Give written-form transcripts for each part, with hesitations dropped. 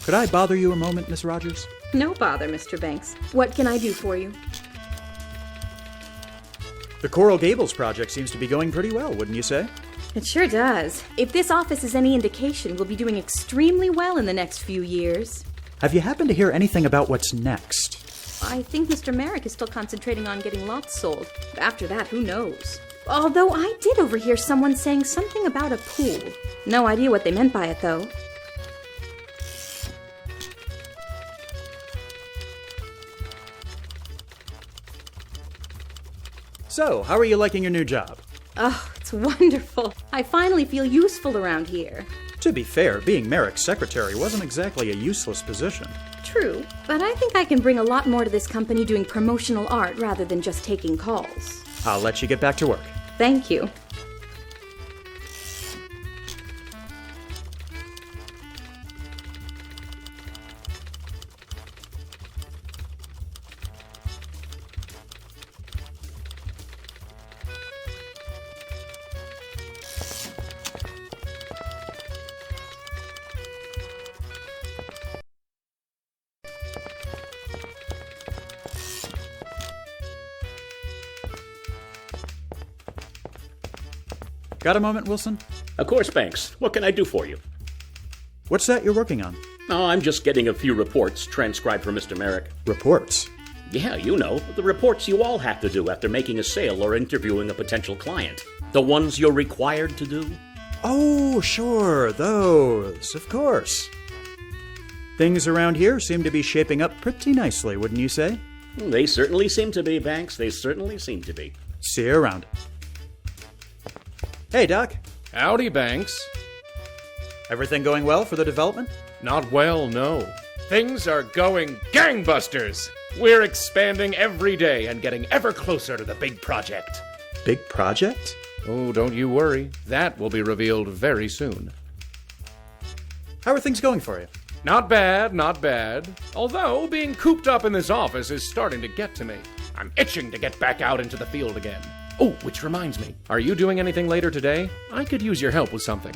Could I bother you a moment, Miss Rogers? No bother, Mr. Banks. What can I do for you? The Coral Gables project seems to be going pretty well, wouldn't you say? It sure does. If this office is any indication, we'll be doing extremely well in the next few years. Have you happened to hear anything about what's next? I think Mr. Merrick is still concentrating on getting lots sold. After that, who knows? Although I did overhear someone saying something about a pool. No idea what they meant by it, though. So, how are you liking your new job? Oh, it's wonderful. I finally feel useful around here. To be fair, being Merrick's secretary wasn't exactly a useless position. True, but I think I can bring a lot more to this company doing promotional art rather than just taking calls. I'll let you get back to work. Thank you. Got a moment, Wilson? Of course, Banks. What can I do for you? What's that you're working on? Oh, I'm just getting a few reports transcribed for Mr. Merrick. Reports? Yeah, you know, the reports you all have to do after making a sale or interviewing a potential client. The ones you're required to do. Oh, sure, those, of course. Things around here seem to be shaping up pretty nicely, wouldn't you say? They certainly seem to be, Banks. They certainly seem to be. See you around. Hey, Doc. Howdy, Banks. Everything going well for the development? Not well, no. Things are going gangbusters. We're expanding every day and getting ever closer to the big project. Big project? Oh, don't you worry. That will be revealed very soon. How are things going for you? Not bad, not bad. Although, being cooped up in this office is starting to get to me. I'm itching to get back out into the field again. Oh, which reminds me, are you doing anything later today? I could use your help with something.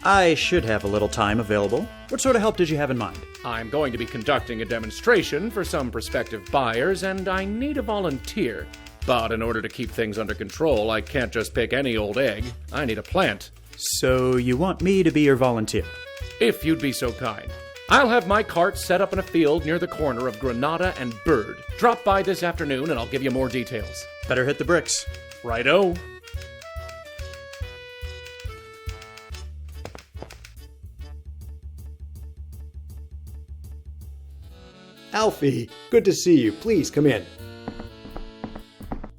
I should have a little time available. What sort of help did you have in mind? I'm going to be conducting a demonstration for some prospective buyers, and I need a volunteer. But in order to keep things under control, I can't just pick any old egg. I need a plant. So you want me to be your volunteer? If you'd be so kind. I'll have my cart set up in a field near the corner of Granada and Bird. Drop by this afternoon and I'll give you more details. Better hit the bricks. Righto. Alfie, good to see you. Please, come in.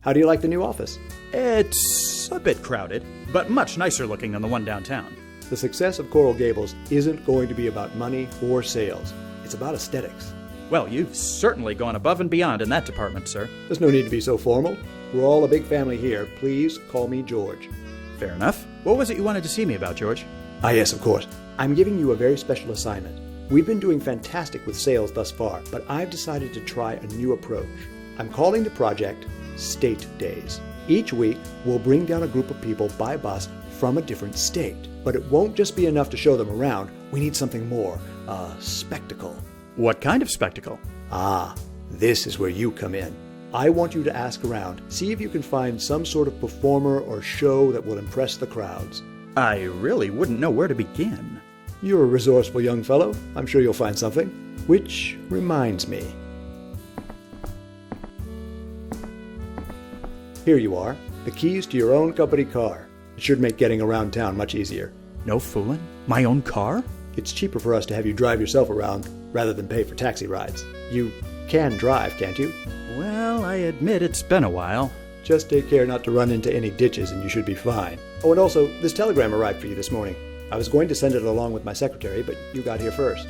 How do you like the new office? It's a bit crowded, but much nicer looking than the one downtown. The success of Coral Gables isn't going to be about money or sales. It's about aesthetics. Well, you've certainly gone above and beyond in that department, sir. There's no need to be so formal. We're all a big family here. Please call me George. Fair enough. What was it you wanted to see me about, George? Ah, yes, of course. I'm giving you a very special assignment. We've been doing fantastic with sales thus far, but I've decided to try a new approach. I'm calling the project State Days. Each week, we'll bring down a group of people by bus from a different state. But it won't just be enough to show them around. We need something more. A spectacle. What kind of spectacle? Ah, this is where you come in. I want you to ask around, see if you can find some sort of performer or show that will impress the crowds. I really wouldn't know where to begin. You're a resourceful young fellow. I'm sure you'll find something. Which reminds me. Here you are, the keys to your own company car. It should make getting around town much easier. No fooling? My own car? It's cheaper for us to have you drive yourself around rather than pay for taxi rides. You can drive, can't you? Well, I admit it's been a while. Just take care not to run into any ditches and you should be fine. Oh, and also, this telegram arrived for you this morning. I was going to send it along with my secretary, but you got here first.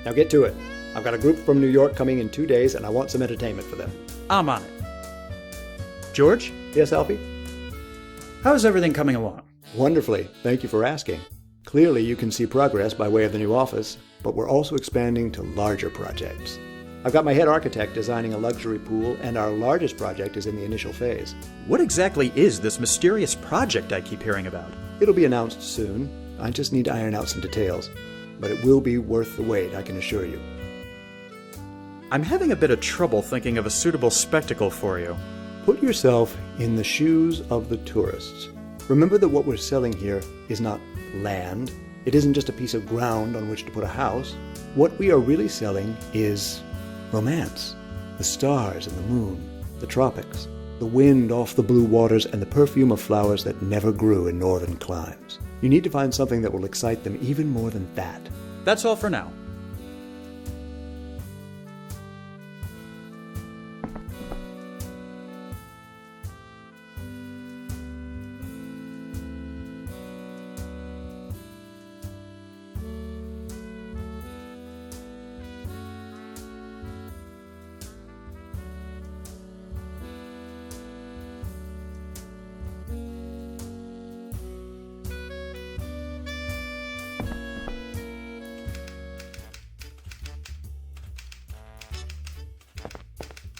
Now get to it. I've got a group from New York coming in 2 days, and I want some entertainment for them. I'm on it. George? Yes, Alfie? How's everything coming along? Wonderfully. Thank you for asking. Clearly, you can see progress by way of the new office, but we're also expanding to larger projects. I've got my head architect designing a luxury pool, and our largest project is in the initial phase. What exactly is this mysterious project I keep hearing about? It'll be announced soon. I just need to iron out some details. but it will be worth the wait, I can assure you. I'm having a bit of trouble thinking of a suitable spectacle for you. Put yourself in the shoes of the tourists. Remember that what we're selling here is not land. It isn't just a piece of ground on which to put a house. What we are really selling is romance. The stars and the moon, the tropics, the wind off the blue waters, and the perfume of flowers that never grew in northern climes. You need to find something that will excite them even more than that. That's all for now.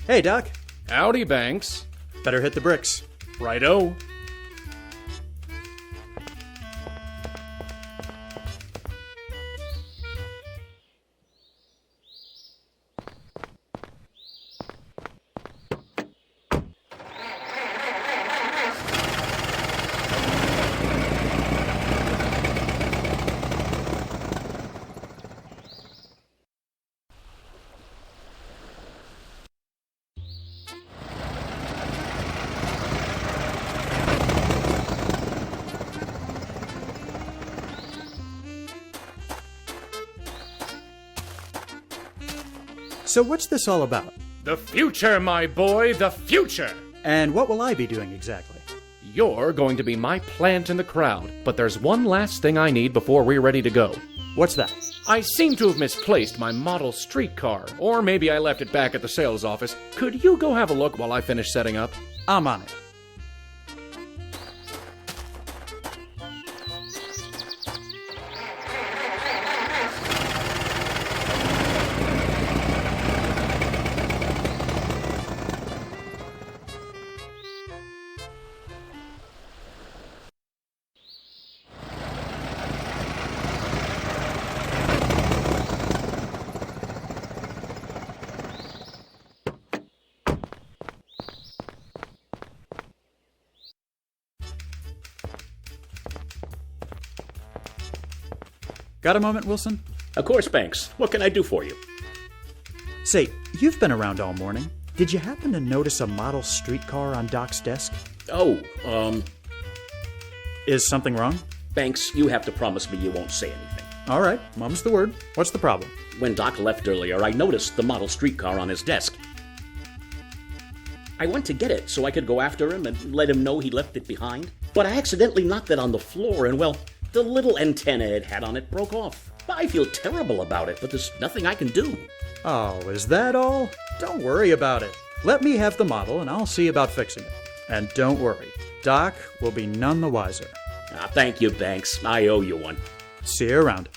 Hey, Doc. Howdy, Banks. Better hit the bricks. Righto. So what's this all about? The future, my boy, the future! And what will I be doing exactly? You're going to be my plant in the crowd, but there's one last thing I need before we're ready to go. What's that? I seem to have misplaced my model streetcar, or maybe I left it back at the sales office. Could you go have a look while I finish setting up? I'm on it. Got a moment, Wilson? Of course, Banks. What can I do for you? Say, you've been around all morning. Did you happen to notice a model streetcar on Doc's desk? Oh, Is something wrong? Banks, you have to promise me you won't say anything. All right, mum's the word. What's the problem? When Doc left earlier, I noticed the model streetcar on his desk. I went to get it so I could go after him and let him know he left it behind. But I accidentally knocked it on the floor and, well, the little antenna it had on it broke off. I feel terrible about it, but there's nothing I can do. Oh, is that all? Don't worry about it. Let me have the model and I'll see about fixing it. And don't worry, Doc will be none the wiser. Thank you, Banks. I owe you one. See you around.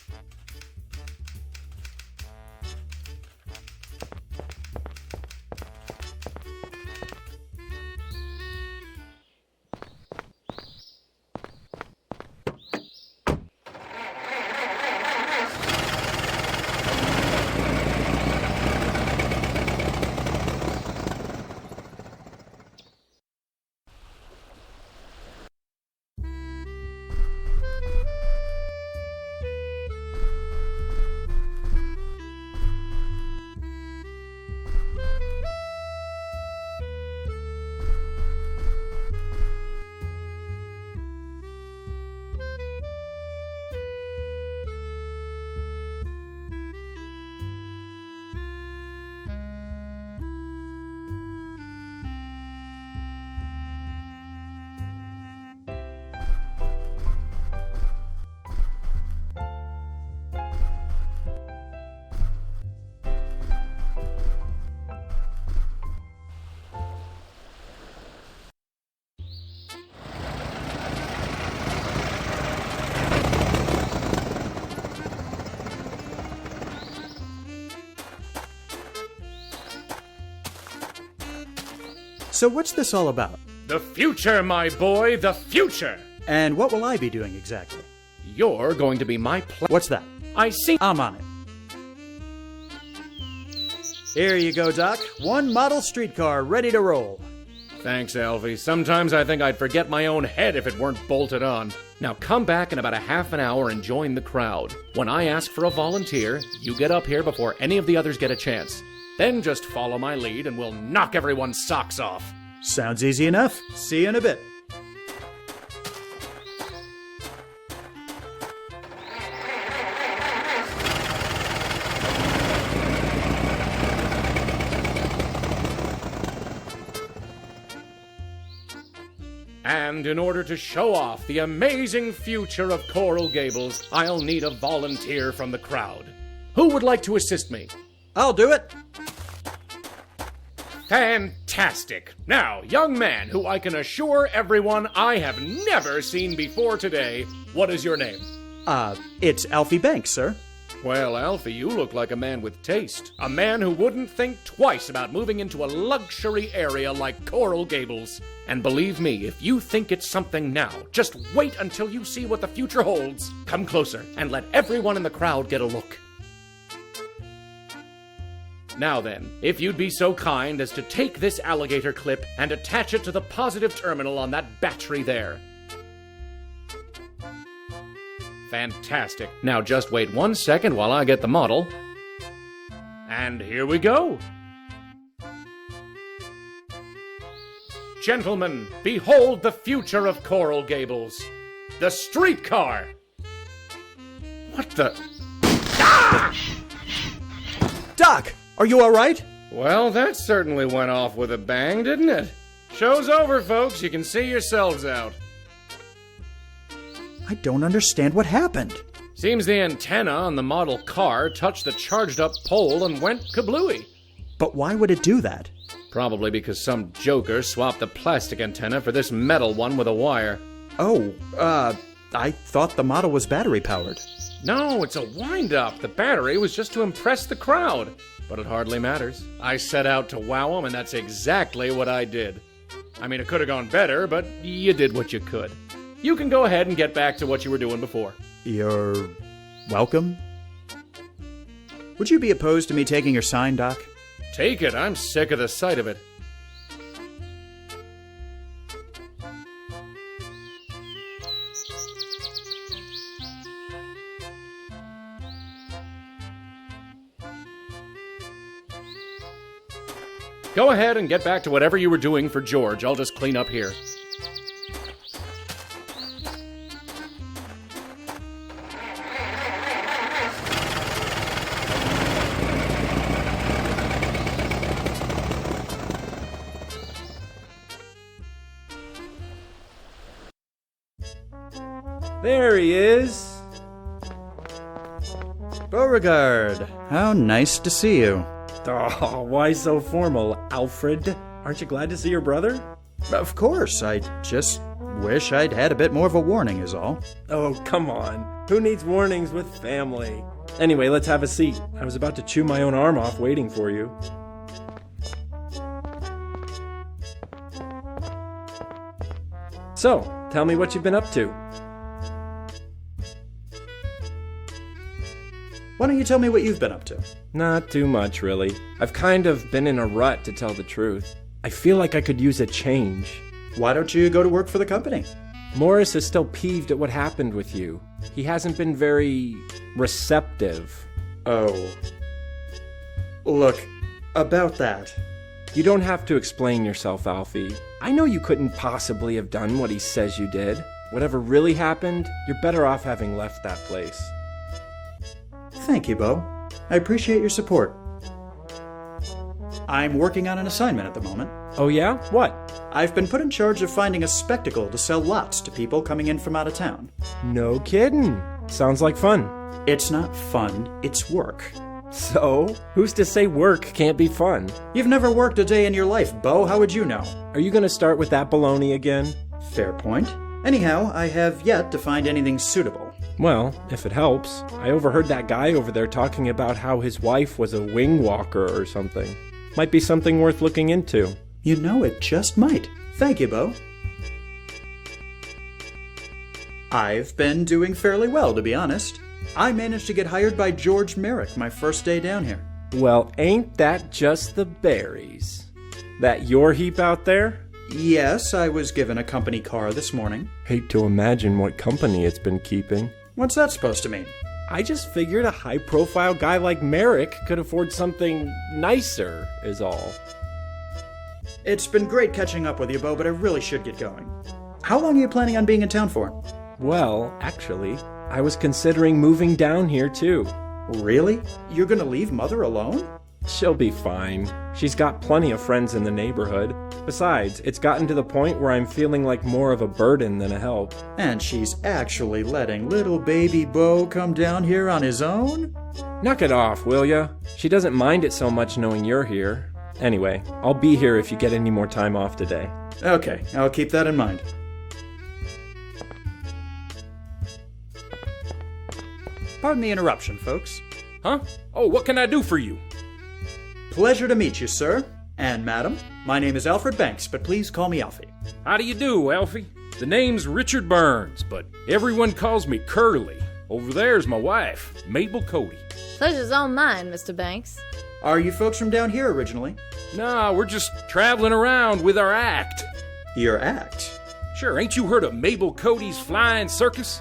So what's this all about? The future, my boy, the future! And what will I be doing exactly? You're going to be my plant. What's that? I see. I'm on it. Here you go, Doc. One model streetcar ready to roll. Thanks, Alfie. Sometimes I think I'd forget my own head if it weren't bolted on. Now come back in about a half an hour and join the crowd. When I ask for a volunteer, you get up here before any of the others get a chance. Then just follow my lead and we'll knock everyone's socks off. Sounds easy enough. See you in a bit. And in order to show off the amazing future of Coral Gables, I'll need a volunteer from the crowd. Who would like to assist me? I'll do it. Fantastic! Now, young man, who I can assure everyone I have never seen before today, what is your name? It's Alfie Banks, sir. Well, Alfie, you look like a man with taste. A man who wouldn't think twice about moving into a luxury area like Coral Gables. And believe me, if you think it's something now, just wait until you see what the future holds. Come closer and let everyone in the crowd get a look. Now then, if you'd be so kind as to take this alligator clip and attach it to the positive terminal on that battery there. Fantastic. Now just wait 1 second while I get the model. And here we go. Gentlemen, behold the future of Coral Gables. The streetcar! What the... Ah! Doc, are you all right? Well, that certainly went off with a bang, didn't it? Show's over, folks. You can see yourselves out. I don't understand what happened. Seems the antenna on the model car touched the charged-up pole and went kablooey. But why would it do that? Probably because some joker swapped the plastic antenna for this metal one with a wire. Oh, I thought the model was battery-powered. No, it's a wind-up. The battery was just to impress the crowd. But it hardly matters. I set out to wow them, and that's exactly what I did. I mean, it could have gone better, but you did what you could. You can go ahead and get back to what you were doing before. You're welcome? Would you be opposed to me taking your sign, Doc? Take it. I'm sick of the sight of it. Go ahead and get back to whatever you were doing for George. I'll just clean up here. There he is. Beauregard, how nice to see you. Oh, why so formal, Alfred? Aren't you glad to see your brother? Of course, I just wish I'd had a bit more of a warning is all. Oh, come on. Who needs warnings with family? Anyway, let's have a seat. I was about to chew my own arm off waiting for you. So, tell me what you've been up to. Why don't you tell me what you've been up to? Not too much, really. I've kind of been in a rut, to tell the truth. I feel like I could use a change. Why don't you go to work for the company? Morris is still peeved at what happened with you. He hasn't been very receptive. Oh. Look, about that. You don't have to explain yourself, Alfie. I know you couldn't possibly have done what he says you did. Whatever really happened, you're better off having left that place. Thank you, Bo. I appreciate your support. I'm working on an assignment at the moment. Oh yeah? What? I've been put in charge of finding a spectacle to sell lots to people coming in from out of town. No kidding. Sounds like fun. It's not fun, it's work. So, who's to say work can't be fun? You've never worked a day in your life, Bo. How would you know? Are you gonna start with that baloney again? Fair point. Anyhow, I have yet to find anything suitable. Well, if it helps, I overheard that guy over there talking about how his wife was a wing walker or something. Might be something worth looking into. You know, it just might. Thank you, Bo. I've been doing fairly well, to be honest. I managed to get hired by George Merrick my first day down here. Well, ain't that just the berries? That your heap out there? Yes, I was given a company car this morning. Hate to imagine what company it's been keeping. What's that supposed to mean? I just figured a high-profile guy like Merrick could afford something nicer, is all. It's been great catching up with you, Bo, but I really should get going. How long are you planning on being in town for? Well, actually, I was considering moving down here, too. Really? You're gonna leave Mother alone? She'll be fine. She's got plenty of friends in the neighborhood. Besides, it's gotten to the point where I'm feeling like more of a burden than a help. And she's actually letting little baby Bo come down here on his own? Knock it off, will ya? She doesn't mind it so much knowing you're here. Anyway, I'll be here if you get any more time off today. Okay, I'll keep that in mind. Pardon the interruption, folks. Huh? Oh, what can I do for you? Pleasure to meet you, sir. And madam, my name is Alfred Banks, but please call me Alfie. How do you do, Alfie? The name's Richard Burns, but everyone calls me Curly. Over there's my wife, Mabel Cody. Pleasure's all mine, Mr. Banks. Are you folks from down here originally? Nah, we're just traveling around with our act. Your act? Sure, ain't you heard of Mabel Cody's Flying Circus?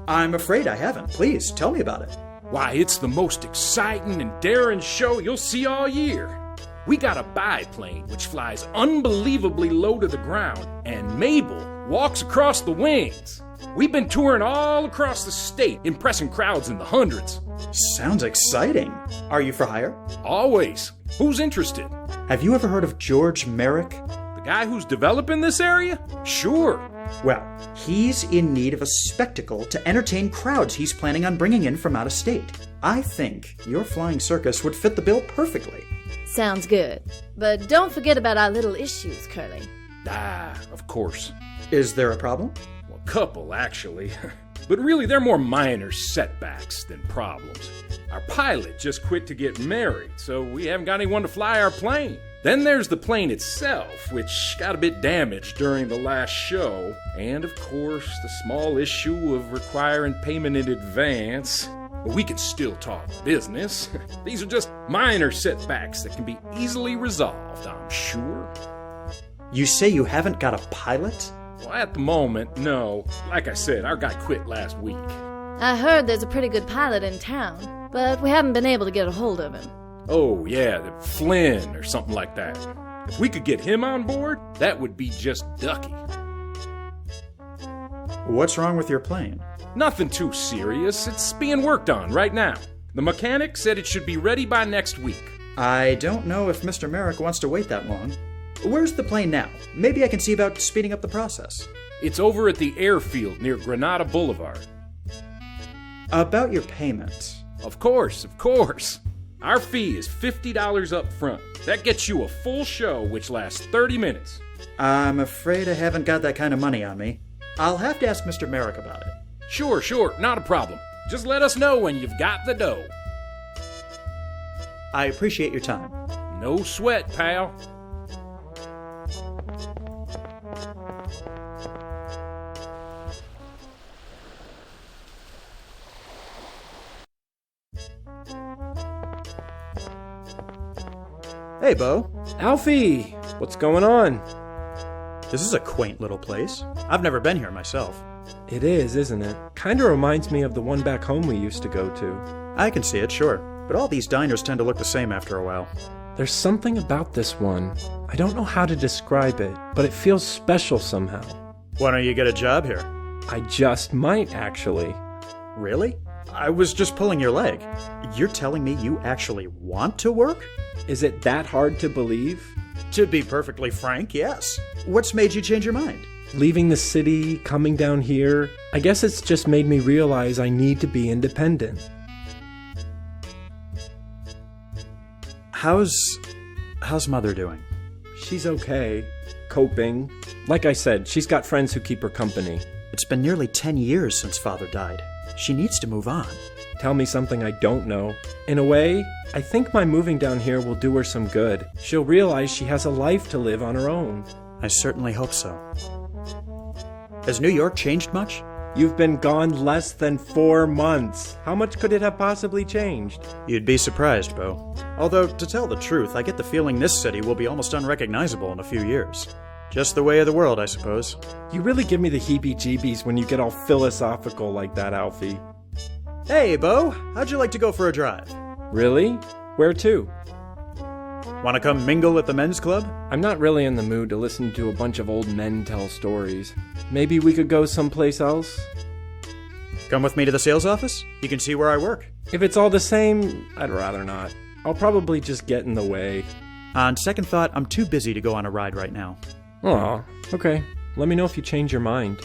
I'm afraid I haven't. Please, tell me about it. Why, it's the most exciting and daring show you'll see all year. We got a biplane which flies unbelievably low to the ground, and Mabel walks across the wings. We've been touring all across the state, impressing crowds in the hundreds. Sounds exciting. Are you for hire? Always. Who's interested? Have you ever heard of George Merrick? The guy who's developing this area? Sure. Well, he's in need of a spectacle to entertain crowds he's planning on bringing in from out of state. I think your flying circus would fit the bill perfectly. Sounds good. But don't forget about our little issues, Curly. Ah, of course. Is there a problem? Well, a couple, actually. But really, they're more minor setbacks than problems. Our pilot just quit to get married, so we haven't got anyone to fly our plane. Then there's the plane itself, which got a bit damaged during the last show. And, of course, the small issue of requiring payment in advance. But we can still talk business. These are just minor setbacks that can be easily resolved, I'm sure. You say you haven't got a pilot? Well, at the moment, no. Like I said, our guy quit last week. I heard there's a pretty good pilot in town, but we haven't been able to get a hold of him. Oh, yeah, the Flynn or something like that. If we could get him on board, that would be just ducky. What's wrong with your plane? Nothing too serious. It's being worked on right now. The mechanic said it should be ready by next week. I don't know if Mr. Merrick wants to wait that long. Where's the plane now? Maybe I can see about speeding up the process. It's over at the airfield near Granada Boulevard. About your payment. Of course, of course. Our fee is $50 up front. That gets you a full show, which lasts 30 minutes. I'm afraid I haven't got that kind of money on me. I'll have to ask Mr. Merrick about it. Sure, not a problem. Just let us know when you've got the dough. I appreciate your time. No sweat, pal. Hey, Bo. Alfie, what's going on? This is a quaint little place. I've never been here myself. It is, isn't it? Kinda reminds me of the one back home we used to go to. I can see it, sure. But all these diners tend to look the same after a while. There's something about this one. I don't know how to describe it, but it feels special somehow. Why don't you get a job here? I just might, actually. Really? I was just pulling your leg. You're telling me you actually want to work? Is it that hard to believe? To be perfectly frank, yes. What's made you change your mind? Leaving the city, coming down here, I guess it's just made me realize I need to be independent. How's Mother doing? She's okay. Coping. Like I said, she's got friends who keep her company. It's been nearly 10 years since Father died. She needs to move on. Tell me something I don't know. In a way, I think my moving down here will do her some good. She'll realize she has a life to live on her own. I certainly hope so. Has New York changed much? You've been gone less than 4 months. How much could it have possibly changed? You'd be surprised, Bo. Although, to tell the truth, I get the feeling this city will be almost unrecognizable in a few years. Just the way of the world, I suppose. You really give me the heebie-jeebies when you get all philosophical like that, Alfie. Hey, Bo, how'd you like to go for a drive? Really? Where to? Want to come mingle at the men's club? I'm not really in the mood to listen to a bunch of old men tell stories. Maybe we could go someplace else? Come with me to the sales office? You can see where I work. If it's all the same, I'd rather not. I'll probably just get in the way. On second thought, I'm too busy to go on a ride right now. Aw, okay. Let me know if you change your mind.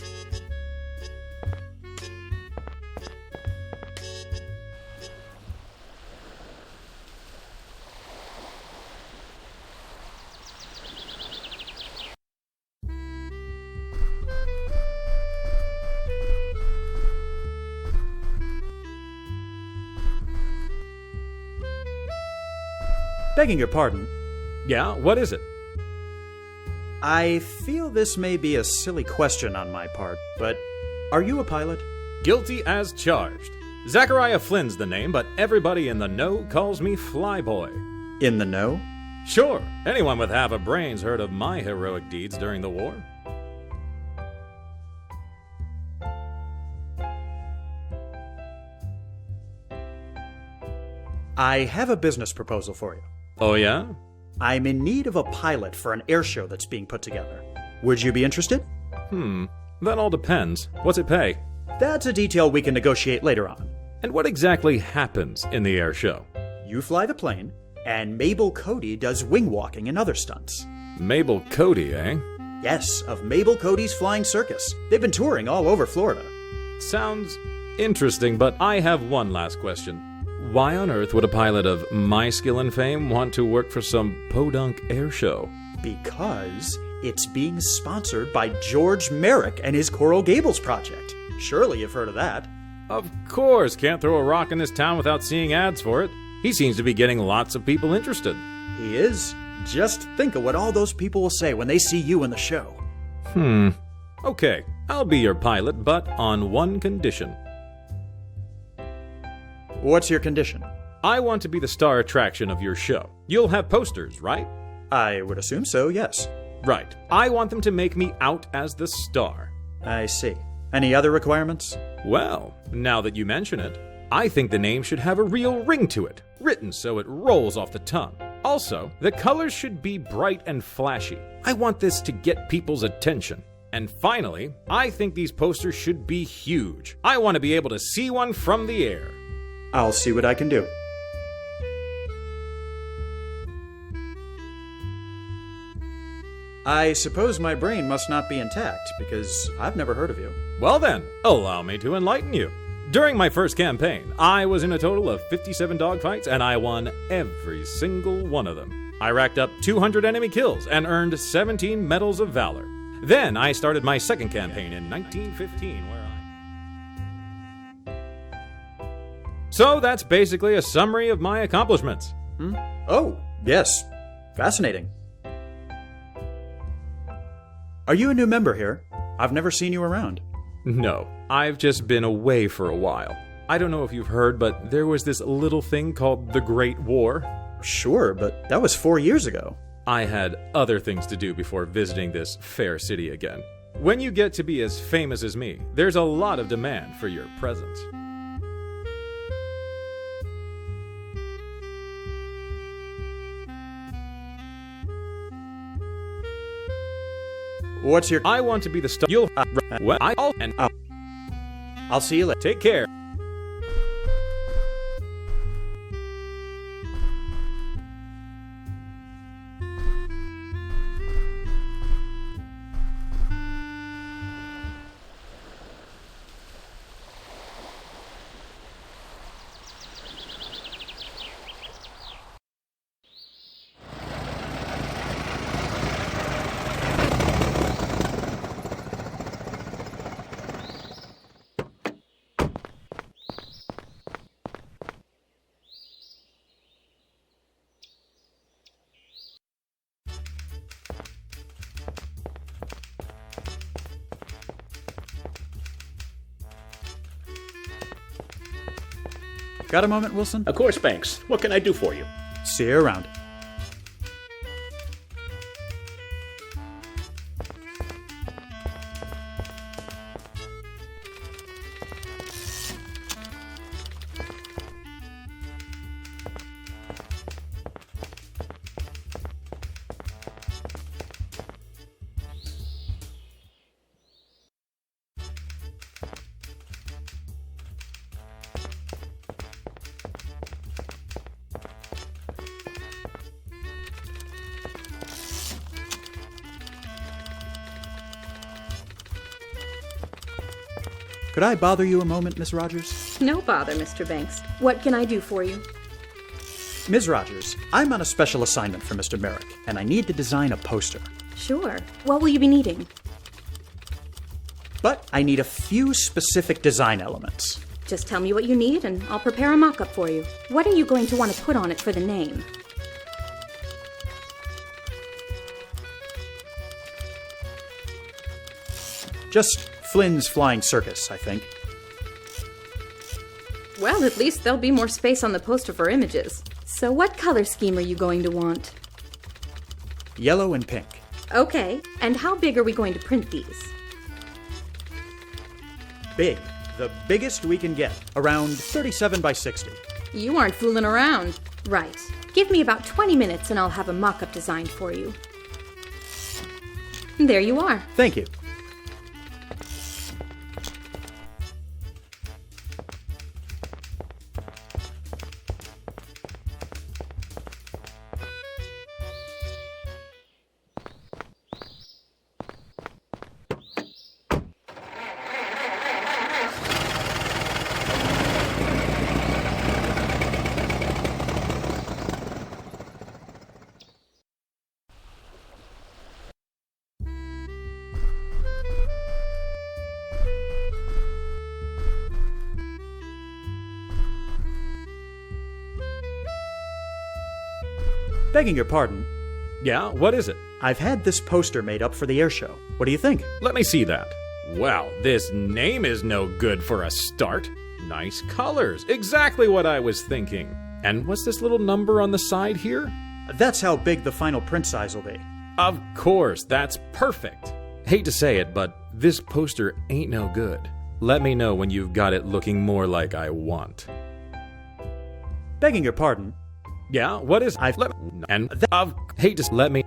Begging your pardon, Yeah, what is it? I feel this may be a silly question on my part, but are you a pilot? Guilty as charged. Zachariah Flynn's the name, but everybody in the know calls me Flyboy. In the know? Sure, anyone with half a brain's heard of my heroic deeds during the war. I have a business proposal for you. Oh yeah? I'm in need of a pilot for an air show that's being put together. Would you be interested? That all depends. What's it pay? That's a detail we can negotiate later on. And what exactly happens in the air show? You fly the plane, and Mabel Cody does wing walking and other stunts. Mabel Cody, eh? Yes, of Mabel Cody's Flying Circus. They've been touring all over Florida. Sounds interesting, but I have one last question. Why on earth would a pilot of my skill and fame want to work for some podunk air show? Because it's being sponsored by George Merrick and his Coral Gables project. Surely you've heard of that. Of course, can't throw a rock in this town without seeing ads for it. He seems to be getting lots of people interested. He is. Just think of what all those people will say when they see you in the show. Okay, I'll be your pilot, but on one condition. What's your condition? I want to be the star attraction of your show. You'll have posters, right? I would assume so, yes. Right. I want them to make me out as the star. I see. Any other requirements? Well, now that you mention it, I think the name should have a real ring to it, written so it rolls off the tongue. Also, the colors should be bright and flashy. I want this to get people's attention. And finally, I think these posters should be huge. I want to be able to see one from the air. I'll see what I can do. I suppose my brain must not be intact, because I've never heard of you. Well then, allow me to enlighten you. During my first campaign, I was in a total of 57 dogfights, and I won every single one of them. I racked up 200 enemy kills and earned 17 Medals of Valor. Then I started my second campaign in 1915, where So that's basically a summary of my accomplishments. Oh, yes. Fascinating. Are you a new member here? I've never seen you around. No, I've just been away for a while. I don't know if you've heard, but there was this little thing called the Great War. Sure, but that was 4 years ago. I had other things to do before visiting this fair city again. When you get to be as famous as me, there's a lot of demand for your presence. What's your... I want to be the star. You'll... I'll see you later. Take care. Got a moment, Wilson? Of course, Banks. What can I do for you? See you around. Could I bother you a moment, Miss Rogers? No bother, Mr. Banks. What can I do for you? Ms. Rogers, I'm on a special assignment for Mr. Merrick, and I need to design a poster. Sure. What will you be needing? But I need a few specific design elements. Just tell me what you need, and I'll prepare a mock-up for you. What are you going to want to put on it for the name? Just Flynn's Flying Circus, I think. Well, at least there'll be more space on the poster for images. So what color scheme are you going to want? Yellow and pink. Okay, and how big are we going to print these? Big. The biggest we can get. Around 37 by 60. You aren't fooling around. Right. Give me about 20 minutes and I'll have a mock-up designed for you. There you are. Thank you. Begging your pardon, Yeah, what is it? I've had this poster made up for the air show. What do you think? Let me see that. Well, this name is no good for a start. Nice colors. Exactly what I was thinking. And what's this little number on the side here? That's how big the final print size will be. Of course, that's perfect. Hate to say it, but this poster ain't no good. Let me know when you've got it looking more like I want. Begging your pardon, Yeah, what is I've let and hate to let me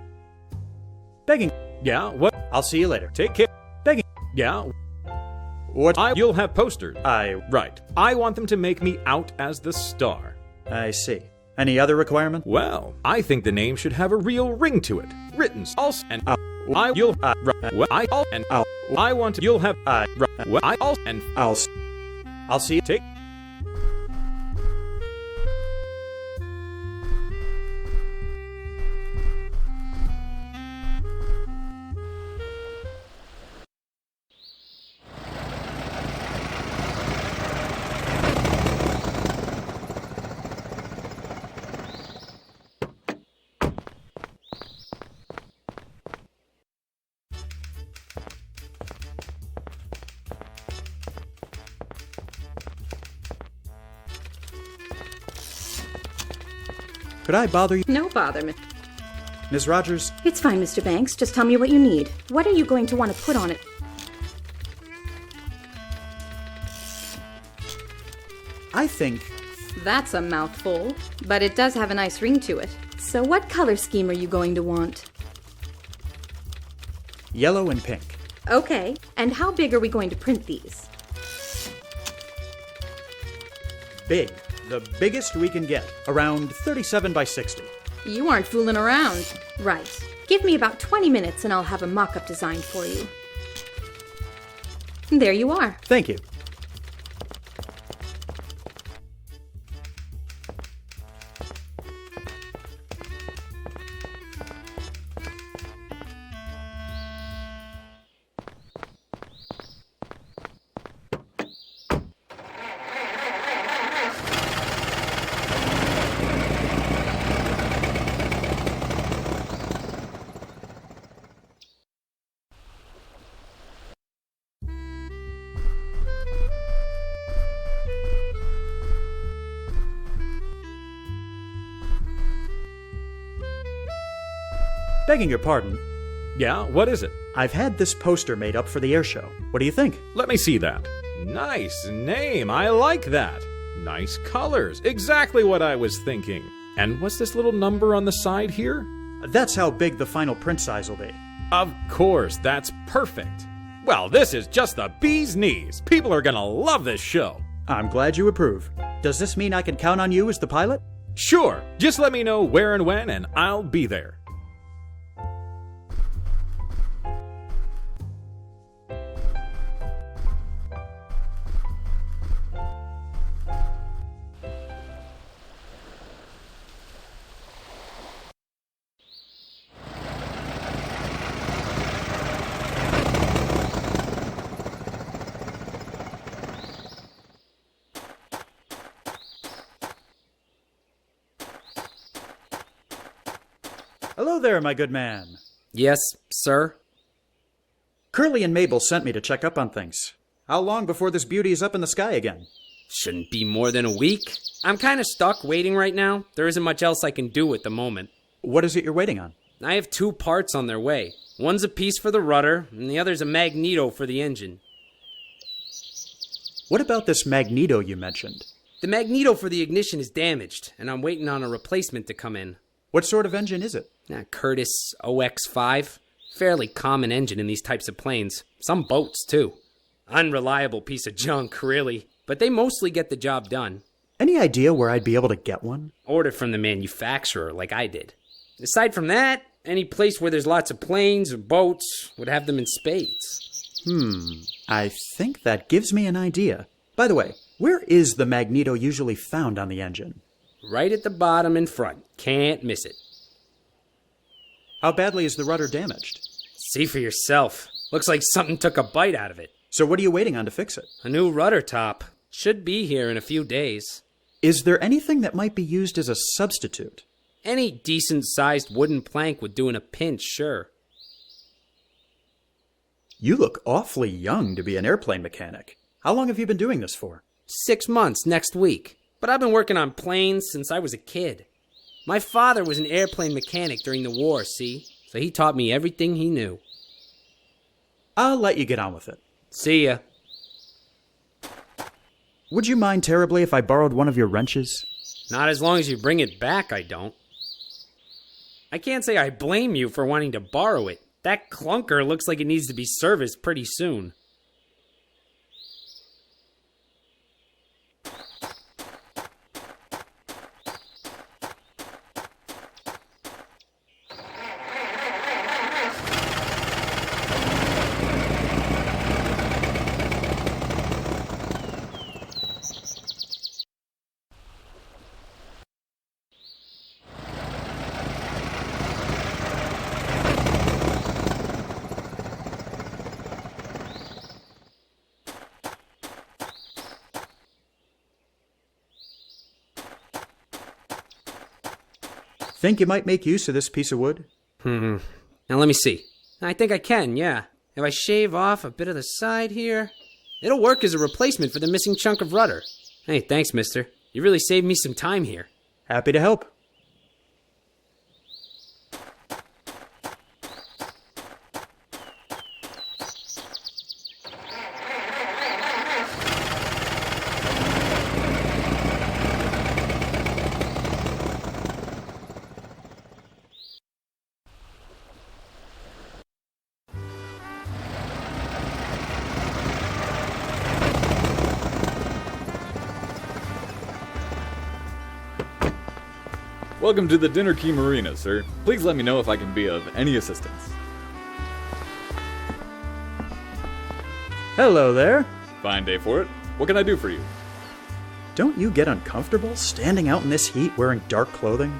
begging. Yeah, what? I'll see you later. Take care. Begging. Yeah, What? you'll have posters. I I want them to make me out as the star. see. Any other requirement? Well, I think the name should have a real ring to it. Written also and I want to you'll have I'll see you. take Could I bother you? No bother, Ms. Rogers, It's fine, Mr. Banks. Just tell me what you need. What are you going to want to put on it? I think That's a mouthful, but it does have a nice ring to it. So what color scheme are you going to want? yellow and pink. Okay, and how big are we going to print these? Big. The biggest we can get. Around 37 by 60. You aren't fooling around. Right. Give me about 20 minutes and I'll have a mock-up designed for you. There you are. Thank you. Begging your pardon, Yeah, what is it? I've had this poster made up for the air show. What do you think? Let me see that. Nice name, I like that. Nice colors, exactly what I was thinking. And what's this little number on the side here? That's how big the final print size will be. Of course, that's perfect. Well, this is just the bee's knees. People are gonna love this show. I'm glad you approve. Does this mean I can count on you as the pilot? Sure, just let me know where and when, and I'll be there. Hello there, my good man. Yes, sir? Curly and Mabel sent me to check up on things. How long before this beauty is up in the sky again? Shouldn't be more than a week. I'm kind of stuck waiting right now. There isn't much else I can do at the moment. What is it you're waiting on? I have 2 parts on their way. One's a piece for the rudder, and the other's a magneto for the engine. What about this magneto you mentioned? The magneto for the ignition is damaged, and I'm waiting on a replacement to come in. What sort of engine is it? Curtiss OX5. Fairly common engine in these types of planes. Some boats, too. Unreliable piece of junk, really. But they mostly get the job done. Any idea where I'd be able to get one? Order from the manufacturer, like I did. Aside from that, any place where there's lots of planes or boats would have them in spades. I think that gives me an idea. By the way, where is the magneto usually found on the engine? Right at the bottom in front. Can't miss it. How badly is the rudder damaged? See for yourself. Looks like something took a bite out of it. So what are you waiting on to fix it? A new rudder top. Should be here in a few days. Is there anything that might be used as a substitute? Any decent-sized wooden plank would do in a pinch, sure. You look awfully young to be an airplane mechanic. How long have you been doing this for? 6 months next week. But I've been working on planes since I was a kid. My father was an airplane mechanic during the war, see? So he taught me everything he knew. I'll let you get on with it. See ya. Would you mind terribly if I borrowed one of your wrenches? Not as long as you bring it back, I don't. I can't say I blame you for wanting to borrow it. That clunker looks like it needs to be serviced pretty soon. Think you might make use of this piece of wood? Now let me see. I think I can, yeah. If I shave off a bit of the side here, it'll work as a replacement for the missing chunk of rudder. Hey, thanks, mister. You really saved me some time here. Happy to help. Welcome to the Dinner Key Marina, sir. Please let me know if I can be of any assistance. Hello there. Fine day for it. What can I do for you? Don't you get uncomfortable standing out in this heat wearing dark clothing?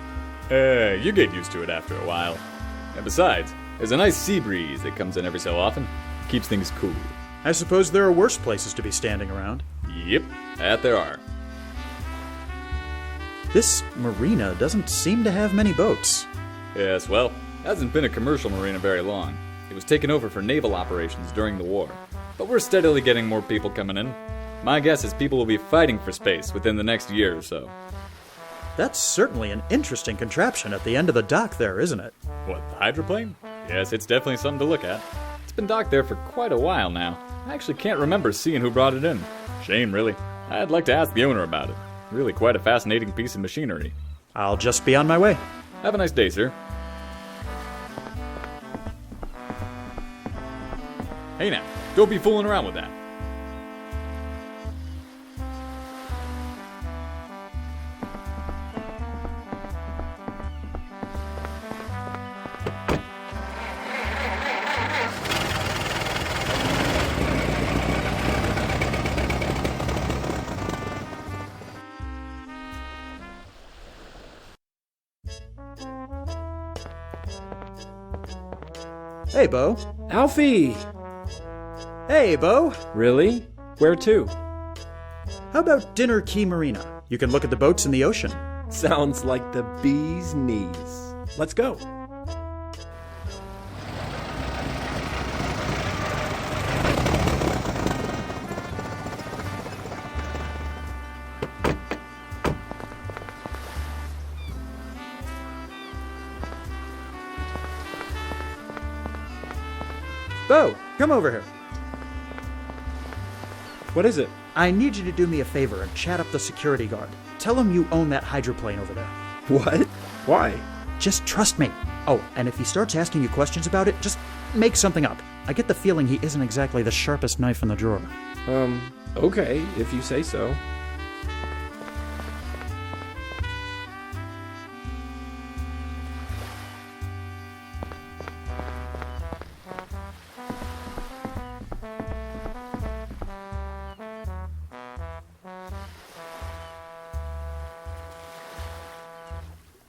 You get used to it after a while. And besides, there's a nice sea breeze that comes in every so often. Keeps things cool. I suppose there are worse places to be standing around. Yep, that there are. This marina doesn't seem to have many boats. Yes, well, hasn't been a commercial marina very long. It was taken over for naval operations during the war. But we're steadily getting more people coming in. My guess is people will be fighting for space within the next year or so. That's certainly an interesting contraption at the end of the dock there, isn't it? What, the hydroplane? Yes, it's definitely something to look at. It's been docked there for quite a while now. I actually can't remember seeing who brought it in. Shame, really. I'd like to ask the owner about it. Really quite a fascinating piece of machinery. I'll just be on my way. Have a nice day, sir. Hey now, don't be fooling around with that. Hey, Bo. Alfie! Hey, Bo. Really? Where to? How about Dinner Key Marina? You can look at the boats in the ocean. Sounds like the bee's knees. Let's go. Bo, come over here. What is it? I need you to do me a favor and chat up the security guard. Tell him you own that hydroplane over there. What? Why? Just trust me. Oh, and if he starts asking you questions about it, just make something up. I get the feeling he isn't exactly the sharpest knife in the drawer. Okay, if you say so.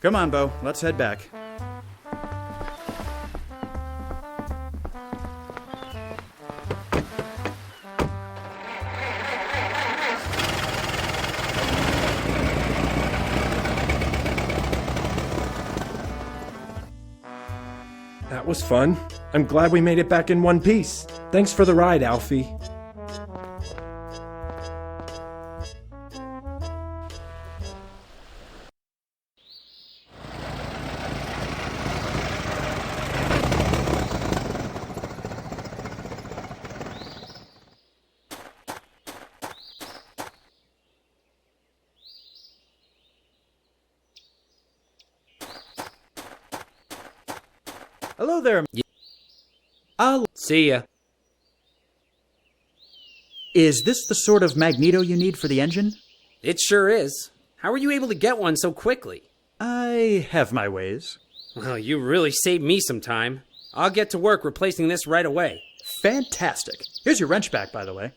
Come on, Bo. Let's head back. That was fun. I'm glad we made it back in one piece. Thanks for the ride, Alfie. Hello there. I'll... See ya. Is this the sort of magneto you need for the engine? It sure is. How were you able to get one so quickly? I have my ways. Well, you really saved me some time. I'll get to work replacing this right away. Fantastic. Here's your wrench back, by the way.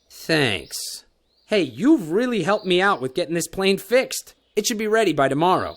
Thanks. Hey, you've really helped me out with getting this plane fixed. It should be ready by tomorrow.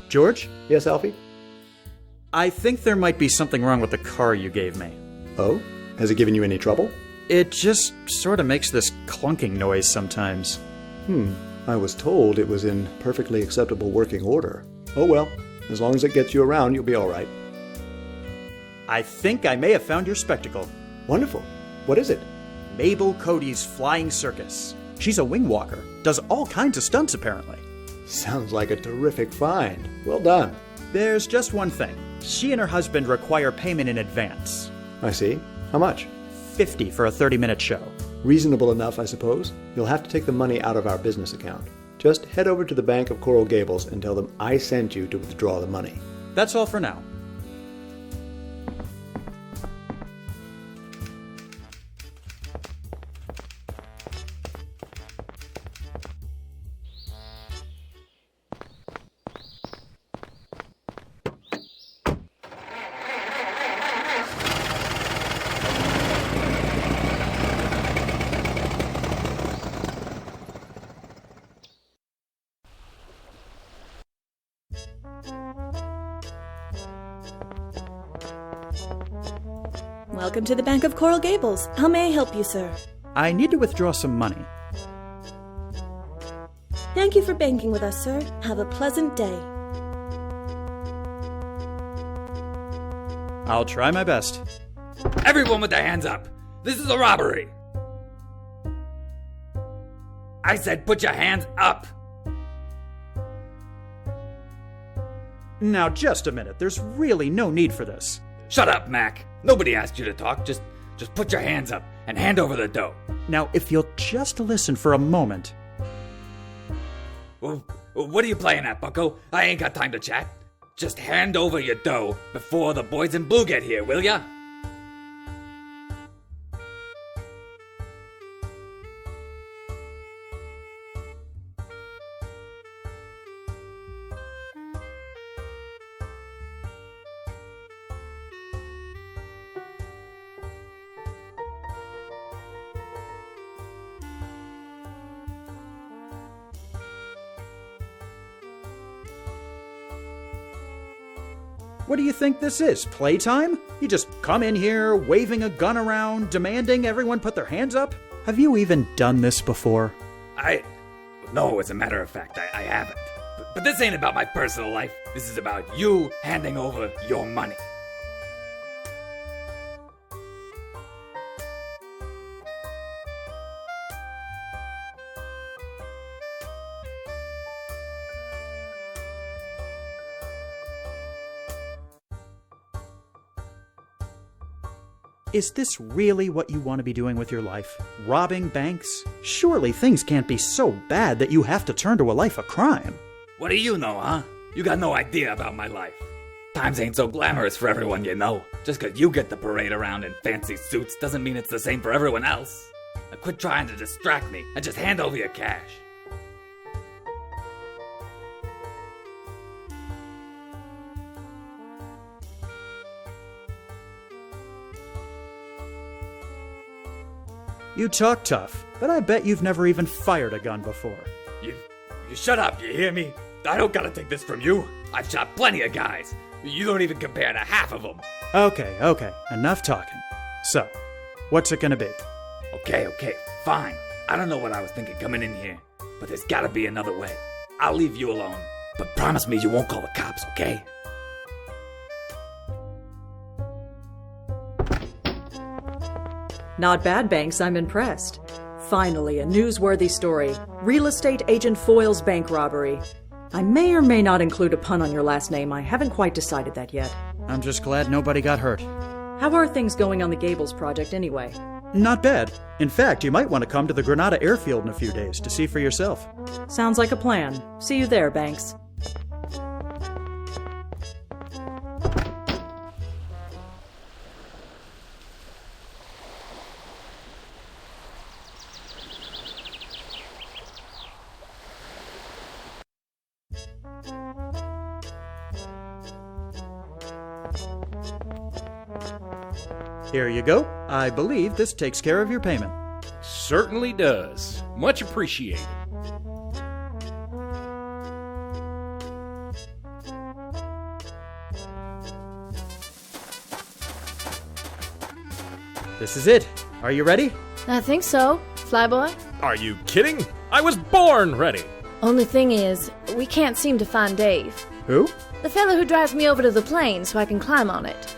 George? Yes, Alfie? I think there might be something wrong with the car you gave me. Oh? Has it given you any trouble? It just sort of makes this clunking noise sometimes. I was told it was in perfectly acceptable working order. Oh well, as long as it gets you around, you'll be all right. I think I may have found your spectacle. Wonderful. What is it? Mabel Cody's Flying Circus. She's a wing walker. Does all kinds of stunts, apparently. Sounds like a terrific find. Well done. There's just one thing. She and her husband require payment in advance. I see. How much? $50 for a 30-minute show. Reasonable enough, I suppose. You'll have to take the money out of our business account. Just head over to the Bank of Coral Gables and tell them I sent you to withdraw the money. That's all for now. Welcome to the Bank of Coral Gables. How may I help you, sir? I need to withdraw some money. Thank you for banking with us, sir. Have a pleasant day. I'll try my best. Everyone with their hands up! This is a robbery! I said put your hands up! Now, just a minute. There's really no need for this. Shut up, Mac. Nobody asked you to talk. Just put your hands up and hand over the dough. Now, if you'll just listen for a moment. Well, what are you playing at, bucko? I ain't got time to chat. Just hand over your dough before the boys in blue get here, will ya? What do you think this is, playtime? You just come in here, waving a gun around, demanding everyone put their hands up? Have you even done this before? No, as a matter of fact, I haven't. But this ain't about my personal life. This is about you handing over your money. Is this really what you want to be doing with your life? Robbing banks? Surely things can't be so bad that you have to turn to a life of crime. What do you know, huh? You got no idea about my life. Times ain't so glamorous for everyone, you know. Just 'cause you get to parade around in fancy suits doesn't mean it's the same for everyone else. Now quit trying to distract me and just hand over your cash. You talk tough, but I bet you've never even fired a gun before. You shut up, you hear me? I don't gotta take this from you. I've shot plenty of guys. You don't even compare to half of them. Okay, enough talking. So, what's it gonna be? Okay, fine. I don't know what I was thinking coming in here, but there's gotta be another way. I'll leave you alone, but promise me you won't call the cops, okay? Not bad, Banks. I'm impressed. Finally, a newsworthy story. Real estate agent foils bank robbery. I may or may not include a pun on your last name. I haven't quite decided that yet. I'm just glad nobody got hurt. How are things going on the Gables project anyway? Not bad. In fact, you might want to come to the Granada airfield in a few days to see for yourself. Sounds like a plan. See you there, Banks. Here you go. I believe this takes care of your payment. Certainly does. Much appreciated. This is it. Are you ready? I think so. Flyboy? Are you kidding? I was born ready. Only thing is, we can't seem to find Dave. Who? The fellow who drives me over to the plane so I can climb on it.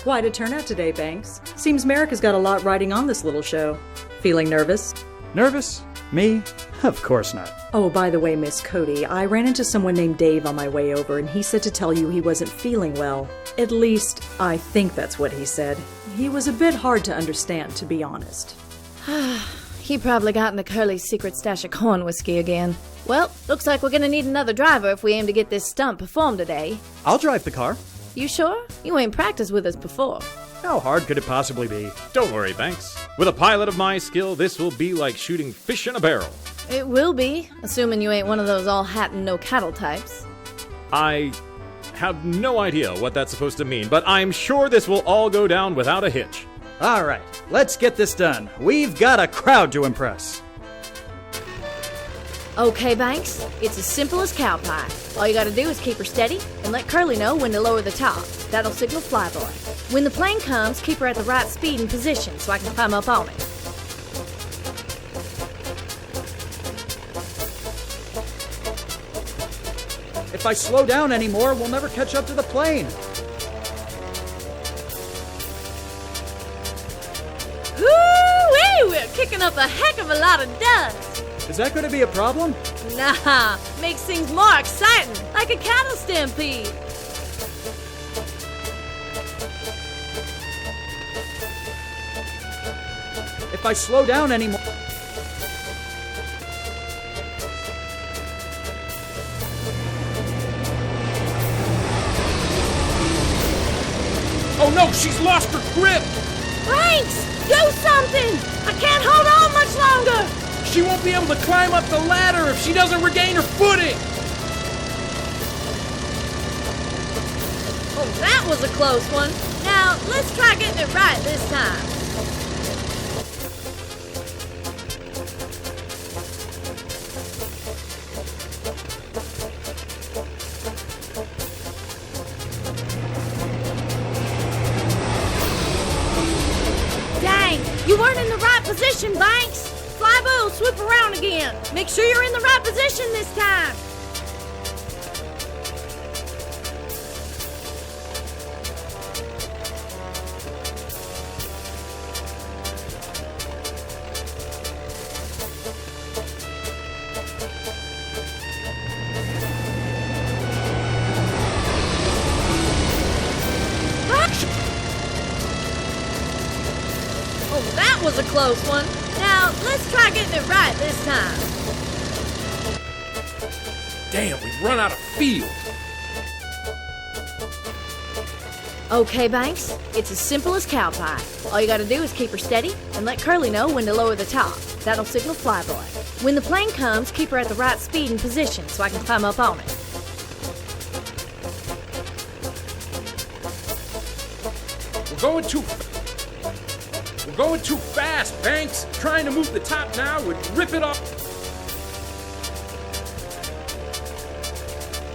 Quite a turnout today, Banks. Seems Merrick has got a lot riding on this little show. Feeling nervous? Nervous? Me? Of course not. Oh, by the way, Miss Cody, I ran into someone named Dave on my way over, and he said to tell you he wasn't feeling well. At least, I think that's what he said. He was a bit hard to understand, to be honest. He probably got into Curly's secret stash of corn whiskey again. Well, looks like we're gonna need another driver if we aim to get this stunt performed today. I'll drive the car. You sure? You ain't practiced with us before. How hard could it possibly be? Don't worry, Banks. With a pilot of my skill, this will be like shooting fish in a barrel. It will be, assuming you ain't one of those all hat and no cattle types. I have no idea what that's supposed to mean, but I'm sure this will all go down without a hitch. All right, let's get this done. We've got a crowd to impress. Okay, Banks, it's as simple as cow pie. All you gotta do is keep her steady and let Curly know when to lower the top. That'll signal flyboy. When the plane comes, keep her at the right speed and position so I can climb up on it. If I slow down anymore, we'll never catch up to the plane. Woo-wee! We're kicking up a heck of a lot of dust. Is that going to be a problem? Nah, makes things more exciting, like a cattle stampede. If I slow down anymore... Oh no, she's lost her grip! Banks, do something! I can't hold on much longer! She won't be able to climb up the ladder if she doesn't regain her footing! Oh, that was a close one. Now, let's try getting it right this time. Dang, you weren't in the right position, Banks. Flyboy will swoop around again. Make sure you're in the right position this time. Oh, that was a close one. Now, let's try getting it right this time. Damn, we've run out of field. Okay, Banks, it's as simple as cow pie. All you gotta do is keep her steady and let Curly know when to lower the top. That'll signal flyboy. When the plane comes, keep her at the right speed and position so I can climb up on it. We're going too fast, Banks. Trying to move the top now would rip it off.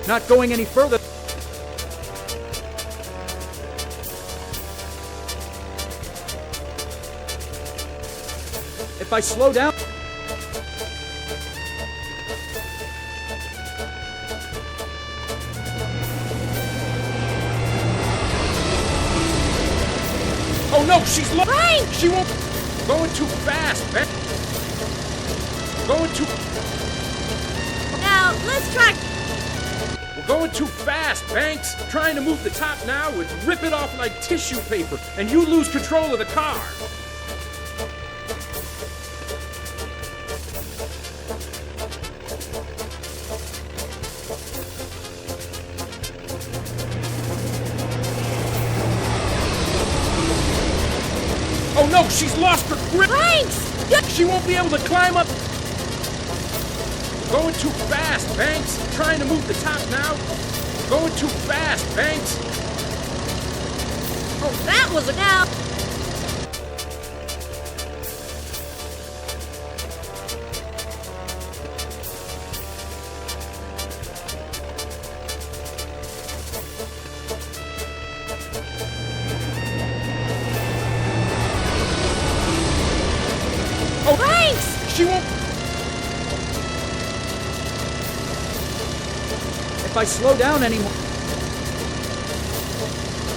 Not going any further. If I slow down... Oh no, she's lost. Banks! She won't. Going too fast, Banks. Going too. Now, let's try. We're going too fast, Banks. Trying to move the top now would rip it off like tissue paper, and you lose control of the car. Oh no, she's lost her grip! Banks! She won't be able to climb up! Going too fast, Banks! Trying to move the top now! Going too fast, Banks! Oh, that was a now! Oh, Banks! She won't. If I slow down anymore...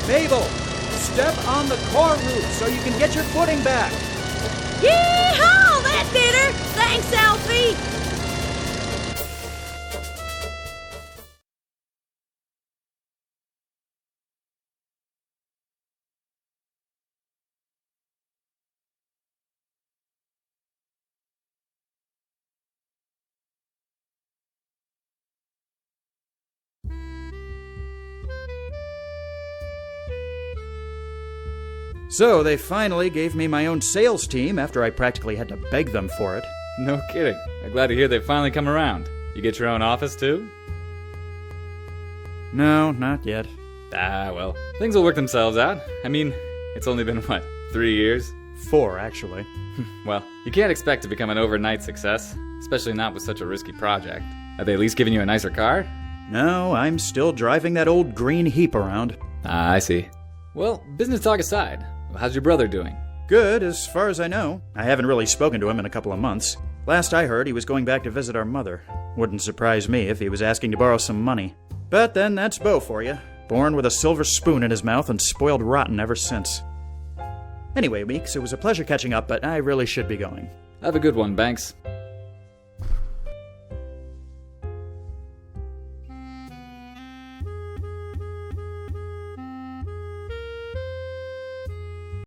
Mabel, step on the car roof so you can get your footing back. Yee-haw! That did her! Thanks, Alfie! So they finally gave me my own sales team after I practically had to beg them for it. No kidding. I'm glad to hear they've finally come around. You get your own office, too? No, not yet. Well, things will work themselves out. I mean, it's only been, 3 years? 4, actually. Well, you can't expect to become an overnight success, especially not with such a risky project. Have they at least given you a nicer car? No, I'm still driving that old green heap around. I see. Well, business talk aside, how's your brother doing? Good, as far as I know. I haven't really spoken to him in a couple of months. Last I heard, he was going back to visit our mother. Wouldn't surprise me if he was asking to borrow some money. But then that's Bo for you. Born with a silver spoon in his mouth and spoiled rotten ever since. Anyway, Meeks, it was a pleasure catching up, but I really should be going. Have a good one, Banks.